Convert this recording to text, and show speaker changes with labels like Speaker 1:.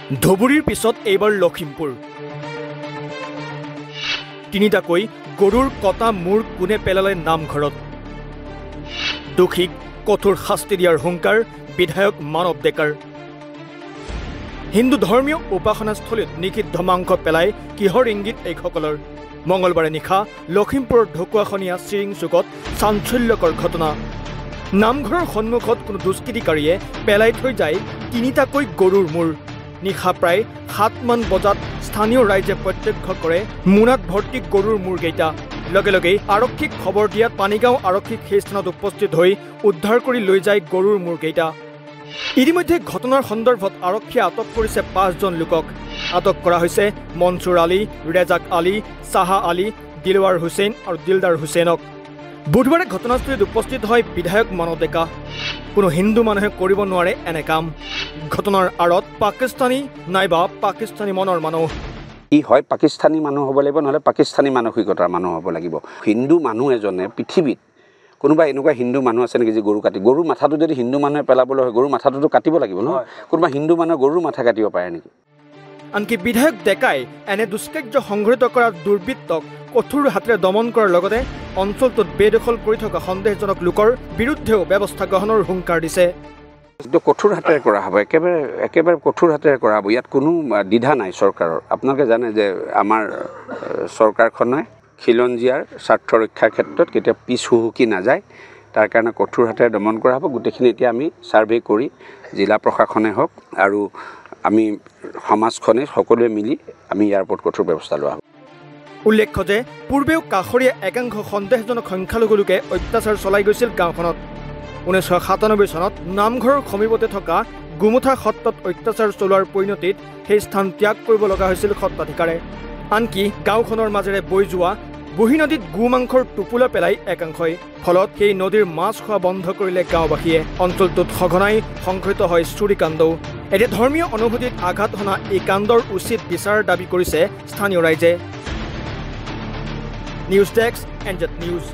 Speaker 1: ধবুৰীৰ পিছত এইবাৰ লখিমপুৰ তিনিটাকৈ গৰুৰ কটা মূৰ কোনে পেলালে নামঘৰত দোষীক কঠোৰ শাস্তি দিয়াৰ হুংকাৰ বিধায়ক মানৱ ডেকাৰ হিন্দু ধৰ্মীয় উপাসনাস্থলীত নিষিদ্ধ মাংস পেলাই কিহৰ ইংগিত এইসকলৰ মঙলবাৰে নিশা লখিমপুৰৰ ঢকুৱাখনীয়া চিৰিং চুকত চাঞ্চল্যকৰ ঘটনা নামঘৰৰ সন্মুখত কোনো দুষ্কৃতিকাৰীয়ে পেলাই থৈ যায় তিনিটাকৈ গৰুৰ মূৰ নিশা প্ৰায় 7 মান বজাত স্থানীয় ৰাইজে প্ৰত্যক্ষ কৰে মোনাত ভৰ্তি গৰুৰ মূৰকেইটা লগে লগে আৰক্ষীক খবৰ দিয়াত পানীগাঁও আৰক্ষীক সেই স্থানত উপস্থিত হৈ উদ্ধাৰ কৰি লৈ যায় গৰুৰ মূৰকেইটা ইতিমধ্যে ঘটনাৰ সন্দৰ্ভত আৰক্ষীয়ে আটক কৰিছে 5 জন লোকক আটক কৰা হৈছে মনসুৰ আলী ৰেজাক আলী সাহা আলী দিলৱাৰ হুছেইন আৰু দিলদাৰ হুছেইনক বুধবাৰে ঘটনাস্থলীত উপস্থিত হয় বিধায়ক মানৱ ডেকা কোনো হিন্দু মানুহে কৰিব নোৱাৰে এনে কাম ঘটনাৰ আৰত পাকিস্তানী নাইবা পাকিস্তানী মনৰ মানুহ
Speaker 2: ই হয় পাকিস্তানী মানুহ হ'ব লাগিব নহলে পাকিস্তানী মানসিকতাৰ মানুহ হ'ব লাগিব হিন্দু মানুহ এজনে পৃথিৱীত কোনোবা এনেকুৱা হিন্দু মানুহ আছে নেকি যে গৰু কাটি গৰু মাথাটো যদি হিন্দু মানুহে পেলাবলৈ হয় গৰু মাথাটো কাটিব লাগিব ন কোনোবা হিন্দু মানুহ গৰুৰ মাথা কাটিব পাৰে নেকি
Speaker 1: আনকি বিধায়ক ডেকাই এনে দুষ্কাৰ্য সংঘটিত কৰা দুৰ্বৃত্তক কঠোৰ হাতেৰে দমন কৰাৰ লগতে অঞ্চলটোত বেদখল কৰি থকা সন্দেহজনক লোকৰ বিৰুদ্ধেও ব্যৱস্থা গ্ৰহণৰ হুংকাৰ দিছে
Speaker 2: কঠোৰ হাতেৰে কৰা হ'ব একেবাৰে কঠোৰ হাতেৰে কৰা হ'ব ইয়াত কোনো দ্বিধা নাই চৰকাৰৰ আপোনালোকে জানে যে আমাৰ চৰকাৰখনে খিলঞ্জীয়াৰ স্বাৰ্থ ৰক্ষাৰ ক্ষেত্ৰত কেতিয়া পিছ হুহুকি নাযায় তাৰ কাৰণে কঠোৰ হাতেৰে দমন কৰা হ'ব গোটেইখিনি এতিয়া আমি ছাৰ্ভে কৰি জিলা প্ৰশাসনে হওক আৰু আমি সমাজখনে সকলোৱে মিলি আমি ইয়াৰ ওপৰত কঠোৰ ব্যৱস্থা লোৱা হ'ব
Speaker 1: উল্লেখ্য যে পূৰ্বেও কাষৰীয়া একাংশ সন্দেহজনক সংখ্যালঘু লোকে অত্যাচাৰ চলাই গৈছিল গাঁওখনত 1997 চনত নামঘৰৰ সমীপতে থকা গুমুঠা সত্ৰত অত্যাচাৰ চলোৱাৰ পৰিণতিত সেই স্থান ত্যাগ কৰিব লগা হৈছিল সত্ৰাধিকাৰে আনকি গাঁওখনৰ মাজেৰে বৈ যোৱা বুঢ়ী নদীত গোমাংসৰ টোপোলা পেলাই একাংশই ফলত সেই নদীৰ মাছ খোৱা বন্ধ কৰিলে গাঁওবাসীয়ে অঞ্চলটোত সঘনাই সংঘটিত হয় চুৰিকাণ্ডও এতিয়া ধৰ্মীয় অনুভূতিত আঘাত হনা এই কাণ্ডৰ উচিত বিচাৰ দাবী কৰিছে স্থানীয় ৰাইজে নিউজ ডেস্ক এনজেড নিউজ